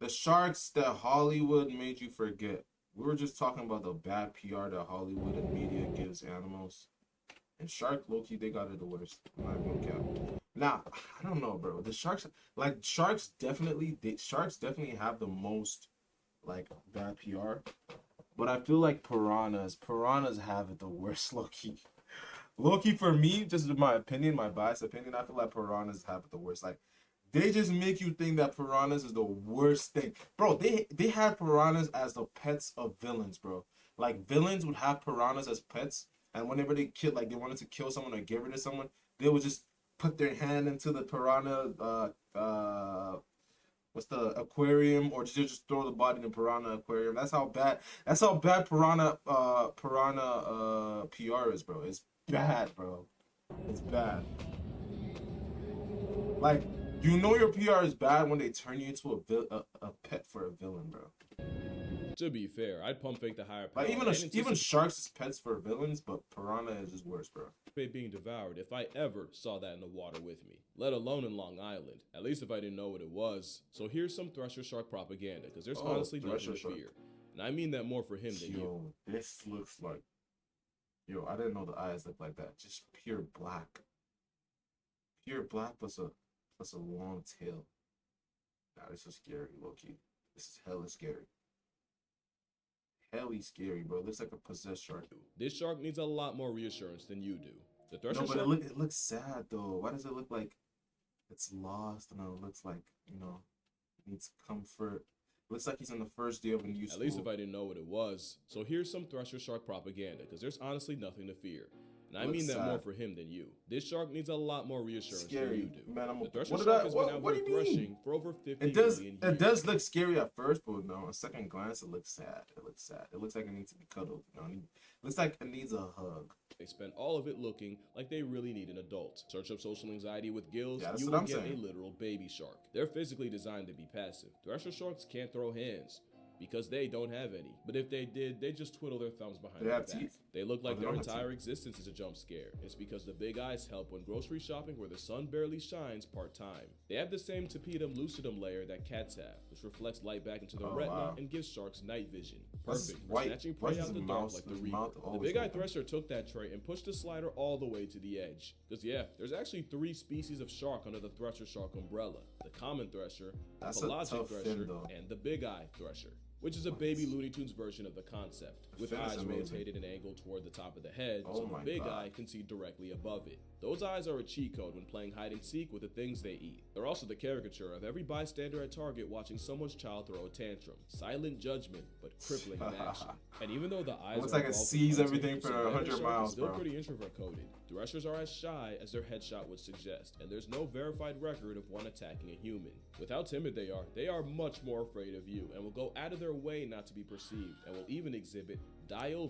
the sharks that Hollywood made you forget. We were just talking about the bad PR that Hollywood and media gives animals. And Shark Loki, they got it the worst. I'm not gonna count. Nah, I don't know, bro. The sharks, like sharks definitely have the most like bad PR. But I feel like piranhas have it the worst, Loki. Loki for me, just in my opinion, my biased opinion, I feel like piranhas have it the worst. Like they just make you think that piranhas is the worst thing, bro. They had piranhas as the pets of villains, bro. Like villains would have piranhas as pets, and whenever they kill, like they wanted to kill someone or get rid of someone, they would just put their hand into the piranha, what's the aquarium, or just throw the body in the piranha aquarium. That's how bad. That's how bad piranha PR is, bro. It's bad, bro. It's bad. Like, you know your PR is bad when they turn you into a pet for a villain, bro. To be fair, I'd pump fake the higher Like power even and even sharks is pets for villains, but piranha is just worse, bro. anticipate being devoured if I ever saw that in the water with me, let alone in Long Island, at least if I didn't know what it was. So here's some Thresher Shark propaganda, because there's honestly nothing Thresher to Shark. fear. And I mean that more for him than you. Yo, this looks like. Yo, I didn't know the eyes look like that. Just pure black. Pure black plus a long tail. Nah, this is scary, Loki. This is hella scary. Hella scary, bro. Looks like a possessed shark. This shark needs a lot more reassurance than you do. The Thresher No, but Shark it looks sad though. Why does it look like it's lost and it looks like, needs comfort? Looks like he's on the first day of a new At school. least if I didn't know what it was. So here's some Thresher Shark propaganda, because there's honestly nothing to fear. And I mean that more for him than you. This shark needs a lot more reassurance than you do. Man, the Thresher Shark has been out here threshing for over 50 It million years. does look scary at first, but no, on second glance, it looks sad. It looks sad. It looks like it needs to be cuddled. It looks like it needs a hug. They spend all of it looking like they really need an adult. Search up social anxiety with gills, Yeah, that's you what will I'm get saying. a literal baby shark. They're physically designed to be passive. Thresher sharks can't throw hands because they don't have any. But if they did, they just twiddle their thumbs behind They their have back. teeth? They look like they their don't have entire existence is a jump scare. It's because the big eyes help when grocery shopping where the sun barely shines part-time. They have the same tapetum lucidum layer that cats have, which reflects light back into the retina wow. and gives sharks night vision. What's Perfect for white- snatching why prey is out his the mouth- dark like the his Reaper. mouth The always big eye open? thresher took that trait and pushed the slider all the way to the edge. Because yeah, there's actually 3 species of shark under the Thresher shark umbrella. The common thresher, the That's a pelagic tough fin, thresher, though. and the big eye thresher, which is a baby Looney Tunes version of the concept, with fin is eyes amazing. rotated and angled toward the top of the head, Oh so the my big God. eye can see directly above it. Those eyes are a cheat code when playing hide and seek with the things they eat. They're also the caricature of every bystander at Target watching someone's child throw a tantrum. Silent judgment, but crippling in action. And even though the eyes Looks are like it involved sees in hunting, everything for survivor 100 shark is miles, still bro. pretty introvert coded. Threshers are as shy as their headshot would suggest, and there's no verified record of one attacking a human. With how timid they are much more afraid of you and will go out of their way not to be perceived, and will even exhibit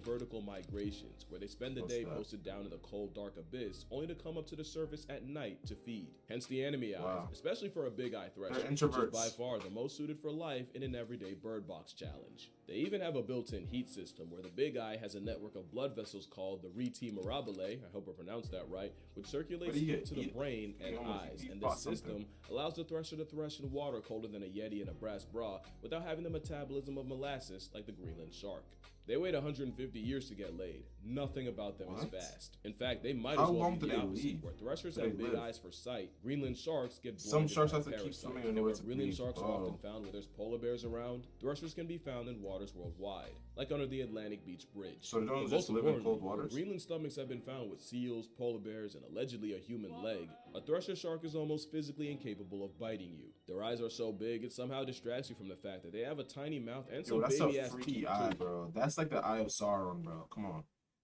vertical migrations, where they spend the What's day that? posted down in the cold dark abyss, only to come up to the surface at night to feed. Hence the enemy eyes, Wow. especially for a big eye thresher, They're which is introverts. by far the most suited for life in an everyday bird box challenge. They even have a built-in heat system where the big eye has a network of blood vessels called the reti mirabile, I hope I pronounced that right, which circulates What do you heat get? to the You- brain and you almost- eyes, you and fought this something. system allows the thresher to thresh in water colder than a Yeti in a brass bra without having the metabolism of molasses like the Greenland shark. They wait 150 years to get laid. Nothing about them is What? fast. In fact, they might How as well long be do the they opposite, live? where threshers Do have they big live? eyes for sight. Greenland sharks get Some blinded sharks by have to keep parasites. swimming in And order where to Greenland breathe. sharks are Oh. often found where there's polar bears around, threshers can be found in waters worldwide, like under the Atlantic Beach Bridge. So they don't But just most live in cold importantly, where waters? Greenland stomachs have been found with seals, polar bears, and allegedly a human leg, a thresher shark is almost physically incapable of biting you. Their eyes are so big, it somehow distracts you from the fact that they have a tiny mouth and Yo, some that's baby a ass freaky teeth eye, too. bro. That's like the eye of Sauron, bro. Come on.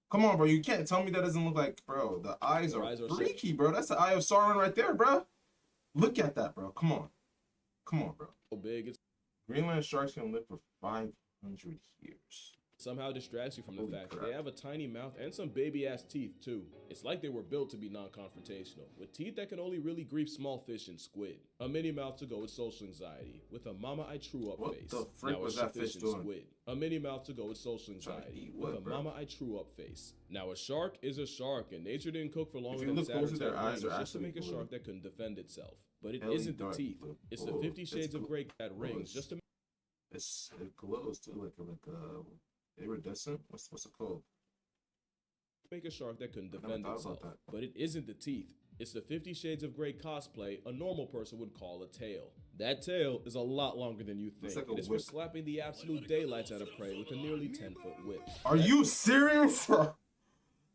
Come on, bro. You can't tell me that doesn't look like, bro. The eyes Their are eyes are so- freaky, bro. That's the eye of Sauron right there, bro. Look at that, bro. Come on. Come on, bro. So big, it's Greenland sharks can live for 500 years. somehow distracts you from the Holy fact that crap. they have a tiny mouth and some baby ass teeth too. It's like they were built to be non-confrontational, with teeth that can only really grief small fish and squid. A mini mouth to go with social anxiety, with a mama I true up What face. the frick now was a that fish fish and doing? squid. A mini mouth to go with social Trying to anxiety, eat with what, a bro? mama I true up face. Now a shark is a shark, and nature didn't cook for longer you than look Saturn's closer, their had eyes rings are just to actually make a blue. shark that couldn't defend itself. But it Hella isn't the dark teeth. blue. It's the Oh, 50 it's Shades of blue. Grey that rings it's- just to It glows too, iridescent. What's it called? Make a shark that couldn't I never defend thought itself. about that. But it isn't the teeth. It's the 50 Shades of Grey cosplay a normal person would call a tail. That tail is a lot longer than you think. Like a It is for whip. slapping the absolute daylights out of prey with a nearly 10-foot whip. Are you serious?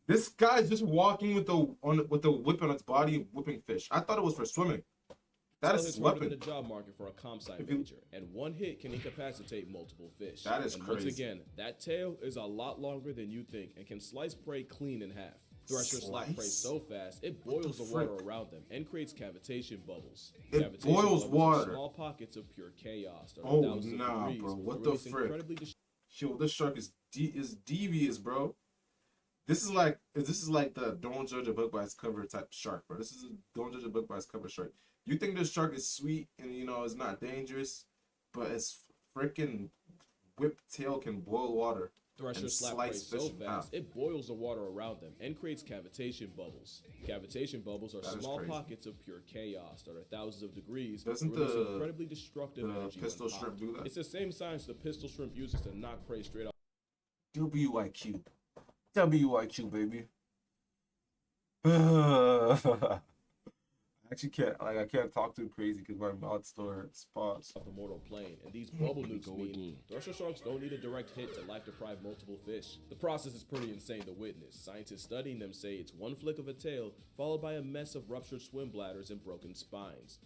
This guy's just walking with the whip on its body, whipping fish. I thought it was for swimming. That Tail is hits his harder weapon. than a job market for a comp sci If you- major, and one hit can incapacitate multiple fish. That is and once crazy. again, that tail is a lot longer than you think and can slice prey clean in half. Threshers slap prey Slice? so fast it boils the frick? water around them and creates cavitation bubbles. It Cavitation boils bubbles are water? small pockets of pure chaos that are Oh, thousands of nah, degrees bro. What that the release frick? incredibly Yo, this shark is devious, bro. This is like the don't judge a book by its cover type shark, bro. This is a don't judge a book by its cover shark. You think this shark is sweet and it's not dangerous, but its freaking whip tail can boil water. Threshers and slap prey slice so fish in half. fast it boils the water around them and creates cavitation bubbles. Cavitation bubbles are That is small crazy. pockets of pure chaos that are thousands of degrees Doesn't that release the- incredibly destructive The energy pistol when shrimp popped. do that? It's the same science the pistol shrimp uses to knock prey straight off WIQ. WIQ, baby. I actually I can't talk too crazy because my mouth still hurts. Pause. the mortal plane, and these bubble nukes Go mean again. thresher sharks don't need a direct hit to life deprive multiple fish. The process is pretty insane to witness. Scientists studying them say it's one flick of a tail followed by a mess of ruptured swim bladders and broken spines,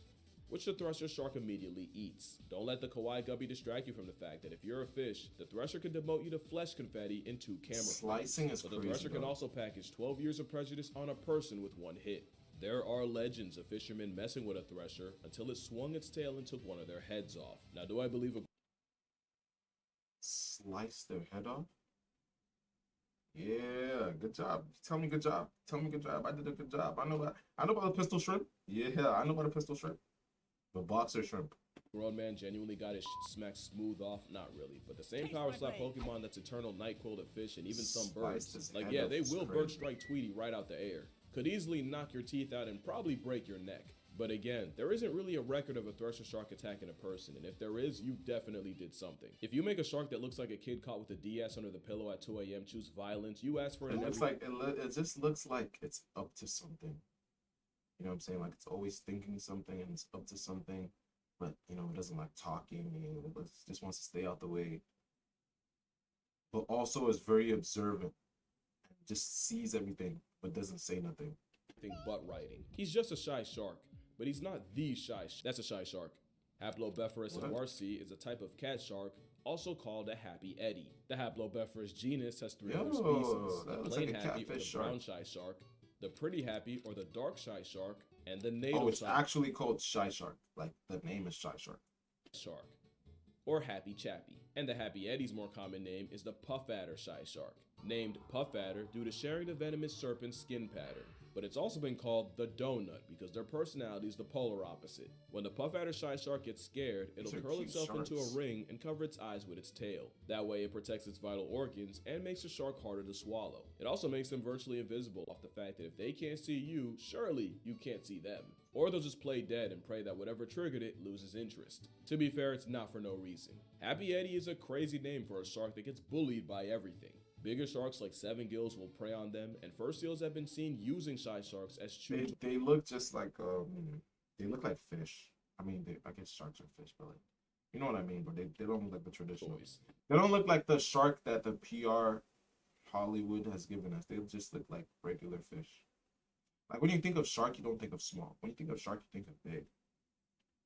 which the thresher shark immediately eats. Don't let the kawaii gubby distract you from the fact that if you're a fish, the thresher can demote you to flesh confetti in 2 camera Slicing frames, is but the crazy, thresher can bro. also package 12 years of prejudice on a person with one hit. There are legends of fishermen messing with a thresher until it swung its tail and took one of their heads off. Now, do I believe a Slice their head off? Yeah, good job. Tell me good job. Tell me good job. I did a good job. I know about the pistol shrimp. Yeah, I know about the pistol shrimp. The boxer shrimp. grown man genuinely got his smacked smooth off? Not really, but the same power slap Pokemon that's Eternal Night Quill to fish and even some Sliced birds. his Like, head yeah, off they is will crazy. bird strike Tweety right out the air. Could easily knock your teeth out and probably break your neck. But again, there isn't really a record of a thresher shark attacking a person, and if there is, you definitely did something. If you make a shark that looks like a kid caught with a DS under the pillow at 2 a.m. choose violence, you ask for it. It in looks every- like it just looks like it's up to something. You know what I'm saying? Like it's always thinking something and it's up to something, but it doesn't like talking and it just wants to stay out the way. But also is very observant, just sees everything but doesn't say nothing. anything but writing. He's just a shy shark, but he's not the that's a shy shark. Haplobephorus What? awarsi is a type of cat shark, also called a happy eddy. The Haplobephorus genus has 3 other Yo, species: that the looks plain like a happy or the catfish brown shark. shy shark, the pretty happy or the dark shy shark, and the natal Oh, it's shy actually called shy shark. Like the name is shy shark. shark, or happy chappy. And the happy eddy's more common name is the puff adder shy shark, named puff adder due to sharing the venomous serpent's skin pattern. But it's also been called the donut because their personality is the polar opposite. When the puff adder shy shark gets scared, it'll These are curl cute itself into sharks. a ring and cover its eyes with its tail. That way it protects its vital organs and makes the shark harder to swallow. It also makes them virtually invisible off the fact that if they can't see you, surely you can't see them. Or they'll just play dead and pray that whatever triggered it loses interest. To be fair, it's not for no reason. Happy Eddy is a crazy name for a shark that gets bullied by everything. Bigger sharks like seven gills will prey on them, and fur seals have been seen using shy sharks as chew They look just like they look like fish. I mean, I guess sharks are fish, but like you know what I mean. But they don't look like the traditional. toys. They don't look like the shark that the PR Hollywood has given us. They just look like regular fish. Like when you think of shark, you don't think of small. When you think of shark, you think of big.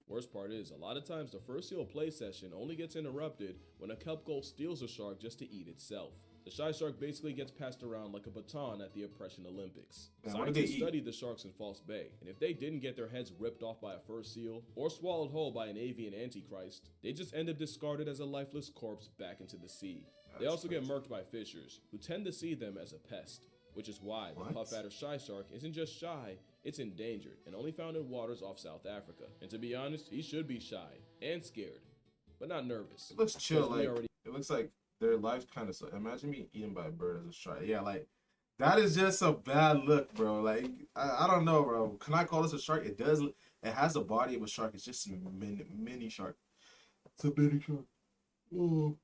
Worst part is, a lot of times the fur seal play session only gets interrupted when a kelp gull steals a shark just to eat itself. The shy shark basically gets passed around like a baton at the Oppression Olympics. And what do they Scientists eat? studied the sharks in False Bay, and if they didn't get their heads ripped off by a fur seal or swallowed whole by an avian antichrist, they just end up discarded as a lifeless corpse back into the sea. They That's also get crazy. murked by fishers, who tend to see them as a pest, which is why the What? puff adder shy shark isn't just shy, it's endangered and only found in waters off South Africa. And to be honest, he should be shy and scared, but not nervous. It looks chill. Because we Like already- it looks like their life kind of. Imagine being eaten by a bird as a shark. Yeah, like that is just a bad look, bro. Like I don't know, bro. Can I call this a shark? It does. It has the body of a shark. It's just a mini shark. It's a mini shark. What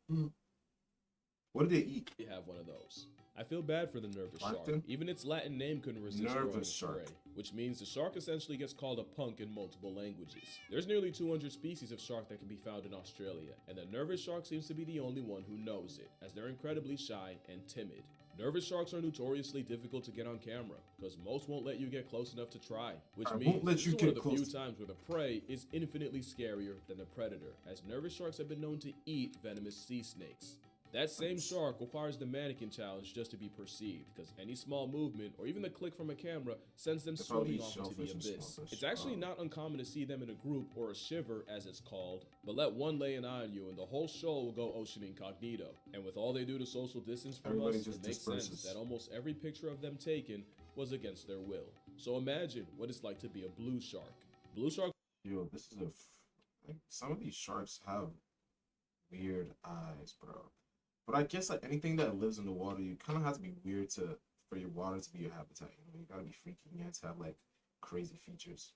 did they eat? They have one of those. I feel bad for the nervous shark. Plankton? Even its Latin name couldn't resist Nervous growing its shark. prey, which means the shark essentially gets called a punk in multiple languages. There's nearly 200 species of shark that can be found in Australia, and the nervous shark seems to be the only one who knows it, as they're incredibly shy and timid. Nervous sharks are notoriously difficult to get on camera, because most won't let you get close enough to try, which I won't means let this you is one of get the few close. times where the prey is infinitely scarier than the predator, as nervous sharks have been known to eat venomous sea snakes. That same shark requires the mannequin challenge just to be perceived, because any small movement or even the click from a camera sends them They probably swimming eat off into the shellfish and abyss. small fish. It's actually not uncommon to see them in a group or a shiver as it's called, but let one lay an eye on you and the whole show will go ocean incognito. And with all they do to social distance from Everybody us, just it makes sense disperses. that almost every picture of them taken was against their will. So imagine what it's like to be a blue shark. Blue shark Yo, this is like some of these sharks have weird eyes, bro. But I guess like anything that lives in the water, you kind of have to be weird for your water to be your habitat. You know, you gotta be freaky. You have to have like crazy features.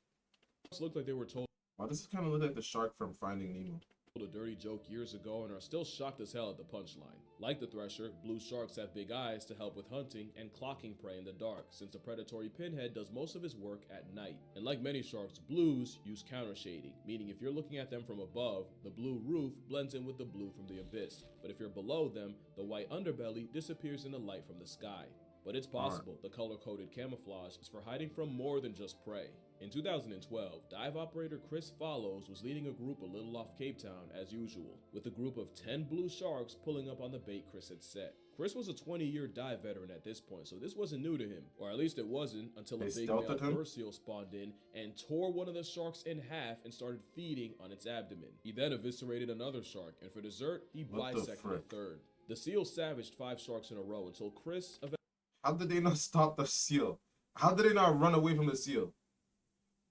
looked like they were told Wow, this kind of look like the shark from Finding Nemo. a dirty joke years ago and are still shocked as hell at the punchline. Like the thresher, blue sharks have big eyes to help with hunting and clocking prey in the dark, since the predatory pinhead does most of his work at night. And like many sharks, blues use counter shading, meaning if you're looking at them from above, the blue roof blends in with the blue from the abyss, but if you're below them, the white underbelly disappears in the light from the sky. But it's possible the color-coded camouflage is for hiding from more than just prey. In 2012, dive operator Chris Follows was leading a group a little off Cape Town as usual, with a group of 10 blue sharks pulling up on the bait Chris had set. Chris was a 20-year dive veteran at this point, so this wasn't new to him, or at least it wasn't until a They big male stealthed him? fur seal spawned in and tore one of the sharks in half and started feeding on its abdomen. He then eviscerated another shark, and for dessert, he What the bisected a frick? third. The seal savaged 5 sharks in a row until Chris How did they not stop the seal? How did they not run away from the seal?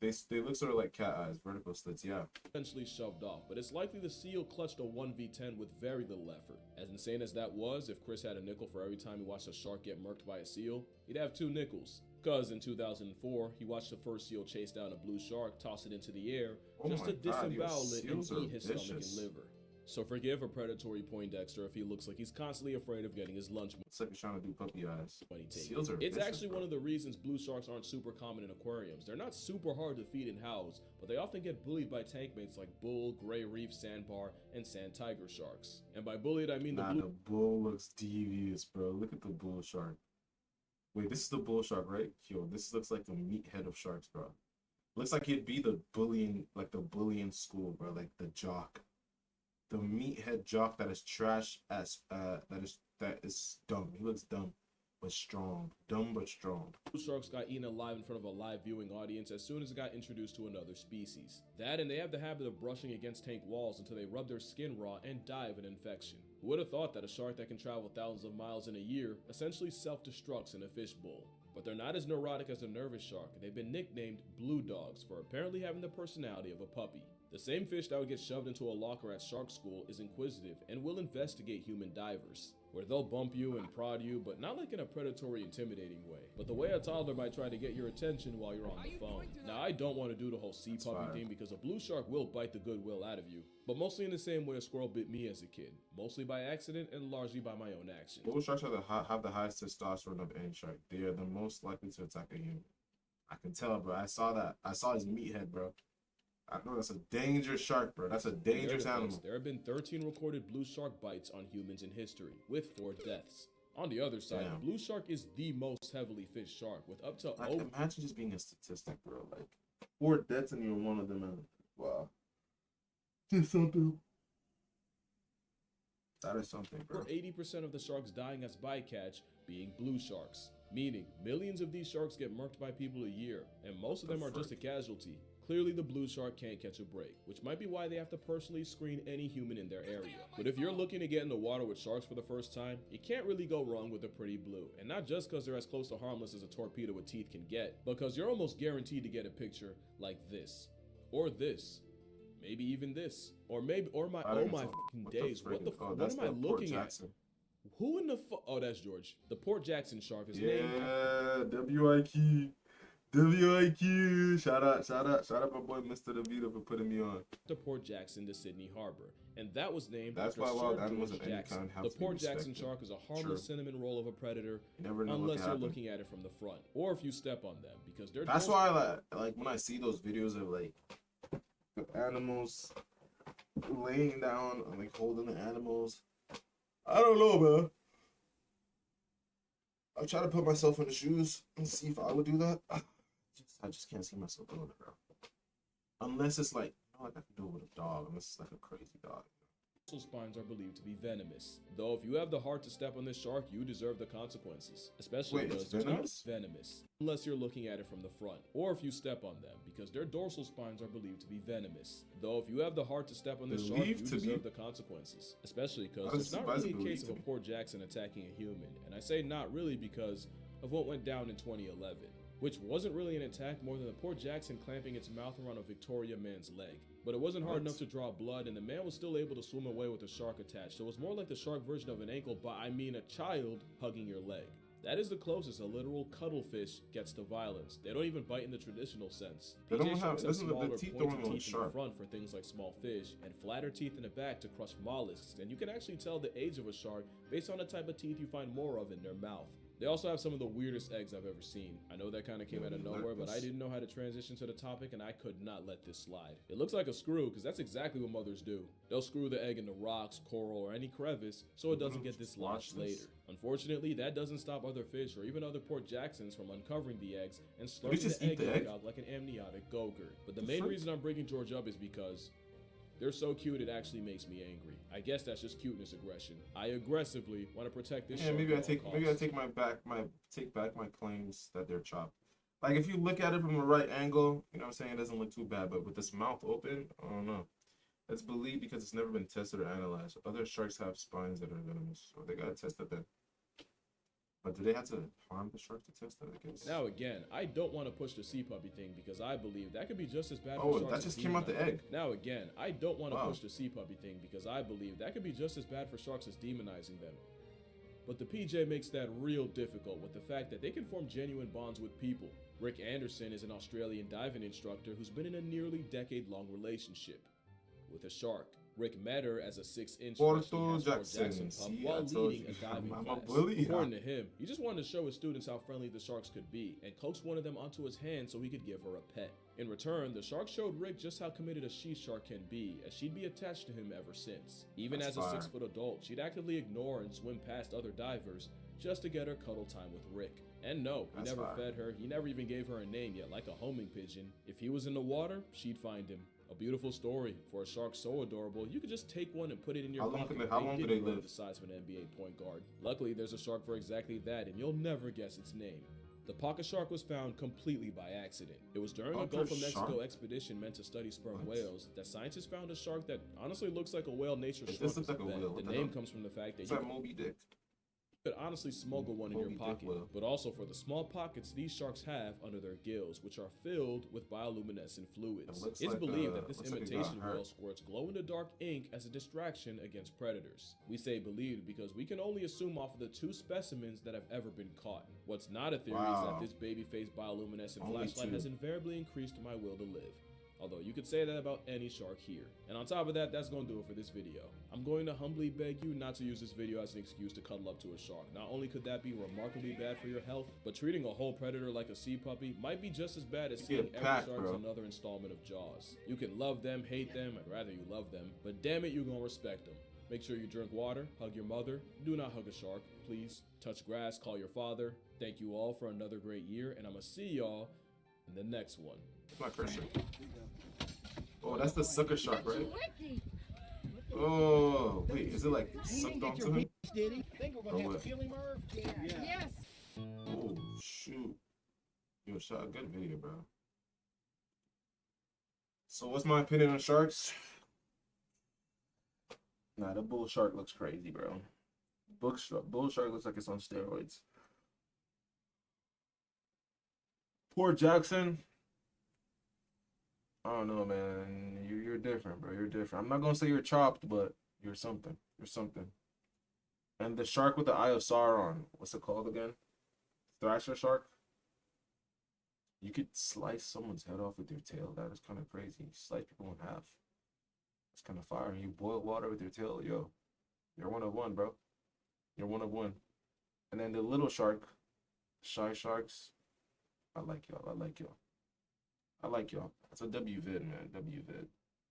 They look sort of like cat eyes, vertical slits, yeah. eventually shoved off, but it's likely the seal clutched a 1v10 with very little effort. As insane as that was, if Chris had a nickel for every time he watched a shark get murked by a seal, he'd have 2 nickels. Cause in 2004, he watched the first seal chase down a blue shark, toss it into the air, Oh just my to God, yo, disembowel it and seals are eat his stomach vicious. and liver. So forgive a predatory Poindexter if he looks like he's constantly afraid of getting his lunch It's like he's trying to do puppy eyes. money taken. Seals are It's vicious, actually bro. one of the reasons blue sharks aren't super common in aquariums. They're not super hard to feed and house, but they often get bullied by tank mates like bull, gray reef, sandbar, and sand tiger sharks. And by bullied, I mean the Nah, blue the bull looks devious, bro. Look at the bull shark. Wait, this is the bull shark, right? Yo, this looks like the meathead of sharks, bro. Looks like he'd be the bullying, like the bullying school, bro, like the jock. The meathead jock that is trash as that is dumb. He looks dumb but strong. Dumb but strong. sharks got eaten alive in front of a live viewing audience as soon as it got introduced to another species. That and they have the habit of brushing against tank walls until they rub their skin raw and die of an infection. Who would have thought that a shark that can travel thousands of miles in a year essentially self-destructs in a fishbowl? But they're not as neurotic as a nervous shark. They've been nicknamed blue dogs for apparently having the personality of a puppy. The same fish that would get shoved into a locker at shark school is inquisitive and will investigate human divers, where they'll bump you and prod you, but not like in a predatory, intimidating way, but the way a toddler might try to get your attention while you're on the phone. Now, I don't want to do the whole sea puppy fire. thing because a blue shark will bite the goodwill out of you, but mostly in the same way a squirrel bit me as a kid, mostly by accident and largely by my own actions. Bull sharks have the highest testosterone of any shark. They are the most likely to attack a human. I can tell, bro. I saw that. I saw his meathead, bro. I know that's a dangerous shark, bro. That's a In their dangerous defense, animal. there have been 13 recorded blue shark bites on humans in history, with 4 deaths. On the other side, Damn. blue shark is the most heavily fished shark, with up to Like, over imagine just being a statistic, bro. Like 4 deaths and you're one of them. And, wow. Just something. That is something, bro. 80% of the sharks dying as bycatch being blue sharks, meaning millions of these sharks get murked by people a year, and most of them are just a casualty. Clearly, the blue shark can't catch a break, which might be why they have to personally screen any human in their area. But if you're looking to get in the water with sharks for the first time, you can't really go wrong with a pretty blue. And not just because they're as close to harmless as a torpedo with teeth can get, because you're almost guaranteed to get a picture like this, or this, maybe even this, or maybe, or my, oh my fucking days, what am I looking at? Who in the fuck? Oh, that's George. The Port Jackson shark is named. Yeah, WIQ. WIQ. Shout out my boy Mr. DeVito for putting me on. To Port Jackson to Sydney Harbor, and that was named That's after why wild Sir animals George of any Jackson. kind have The to be Port Jackson respected. shark is a harmless True. cinnamon roll of a predator, You never know what unless can you're happen. looking at it from the front, or if you step on them, because they're That's why I like when I see those videos of like the animals laying down and like holding the animals. I don't know, man. I'll try to put myself in the shoes and see if I would do that. I just can't see myself doing it, bro. Unless it's like, you know, like I can do it with a dog. Unless it's like a crazy dog. dorsal spines are believed to be venomous. Though if you have the heart to step on this shark, you deserve the consequences. Especially Wait, because it's they're not venomous? venomous. Unless you're looking at it from the front, or if you step on them, because their dorsal spines are believed to be venomous. Though if you have the heart to step on this shark, you Believed to be? deserve the consequences. Especially because Why it's is- not why is really it a case believed of to a be? Port Jackson attacking a human, and I say not really because of what went down in 2011. Which wasn't really an attack more than the Port Jackson clamping its mouth around a Victoria man's leg. But it wasn't hard What? enough to draw blood, and the man was still able to swim away with the shark attached. So it was more like the shark version of an ankle, but I mean a child hugging your leg. That is the closest a literal cuttlefish gets to violence. They don't even bite in the traditional sense. They don't PJ have- sharks have doesn't the smaller teeth pointed don't look teeth in the sharp. front for things like small fish, and flatter teeth in the back to crush mollusks, and you can actually tell the age of a shark based on the type of teeth you find more of in their mouth. They also have some of the weirdest eggs I've ever seen. I know that kind of came Yeah, out of you like nowhere, but I this. didn't know how to transition to the topic, and I could not let this slide. It looks like a screw, because that's exactly what mothers do. They'll screw the egg into rocks, coral, or any crevice so it doesn't get Just watch dislodged this. later. Unfortunately, that doesn't stop other fish or even other Port Jacksons from uncovering the eggs and you slurping just the eat egg the yolk egg? out like an amniotic go-gurt. But the The main frick? reason I'm bringing George up is because they're so cute it actually makes me angry. I guess that's just cuteness aggression. I aggressively want to protect this Yeah, shark maybe at I take all maybe I costs. take back my claims that they're chopped. Like if you look at it from the right angle, you know what I'm saying, it doesn't look too bad. But with this mouth open, I don't know. It's believed because it's never been tested or analyzed. Other sharks have spines that are venomous, so they gotta test it then. But do they have to harm the shark to test that? I guess. Now again, I don't want to push the sea puppy thing because I believe that could be just as bad for Oh, sharks that as just came out the demonizing. egg. Now again, I don't want to Wow. push the sea puppy thing because I believe that could be just as bad for sharks as demonizing them. But the PJ makes that real difficult with the fact that they can form genuine bonds with people. Rick Anderson is an Australian diving instructor who's been in a nearly decade-long relationship with a shark. Rick met her as a 6-inch Porto freshly hatched Port Jackson. Jackson pup See, while I told leading you. a diving I'm a class. bully. According to him, he just wanted to show his students how friendly the sharks could be and coaxed one of them onto his hand so he could give her a pet. In return, the shark showed Rick just how committed a she shark can be, as she'd be attached to him ever since. Even That's as a fire. 6-foot adult, she'd actively ignore and swim past other divers just to get her cuddle time with Rick. And no, he That's never fire. fed her, he never even gave her a name yet, like a homing pigeon. If he was in the water, she'd find him. A beautiful story. For a shark so adorable, you could just take one and put it in your How long pocket. can they- how long do didn't they grow live? the size of an NBA point guard. Luckily, there's a shark for exactly that, and you'll never guess its name. The pocket shark was found completely by accident. It was during a Pocket Gulf of Mexico shark? expedition meant to study sperm What? whales that scientists found a shark that honestly looks like a whale nature It shark. does was look like a vet. whale. The What the name hell? comes from the fact that It's you like Moby Dick. could honestly smuggle one in your Moby Dick pocket, whale. but also for the small pockets these sharks have under their gills, which are filled with bioluminescent fluids. It looks It's like, believed that this looks like it got imitation hurt. whale squirts glow-in-the-dark ink as a distraction against predators. We say believed because we can only assume off of the 2 specimens that have ever been caught. What's not a theory is Wow. that this baby-faced bioluminescent Only flashlight 2. has invariably increased my will to live. Although you could say that about any shark here. And on top of that, that's going to do it for this video. I'm going to humbly beg you not to use this video as an excuse to cuddle up to a shark. Not only could that be remarkably bad for your health, but treating a whole predator like a sea puppy might be just as bad as You seeing get every packed, shark bro. as another installment of Jaws. You can love them, hate them, I'd rather you love them, but damn it, you're gonna respect them. Make sure you drink water, hug your mother, do not hug a shark, please. Touch grass, call your father. Thank you all for another great year, and I'ma see y'all in the next one. It's my cursor. Oh, that's the sucker shark, right? Oh, wait, is it like sucked onto him? Did he? Think we're Or gonna have what? to kill him, Irv? Yes. Oh, shoot. Yo, shot a good video, bro. So what's my opinion on sharks? Nah, the bull shark looks crazy, bro. Bull shark looks like it's on steroids. Poor Jackson. I don't know, man. You're different, bro. You're different. I'm not gonna say you're chopped, but you're something. You're something. And the shark with the eye of Sauron. What's it called again? Thrasher shark. You could slice someone's head off with your tail. That is kind of crazy. You slice people in half. It's kind of fire. And you boil water with your tail. Yo, you're one of one, bro. You're one of one. And then the little shark, shy sharks. I like y'all. I like y'all. I like y'all. It's a W vid, man. W vid.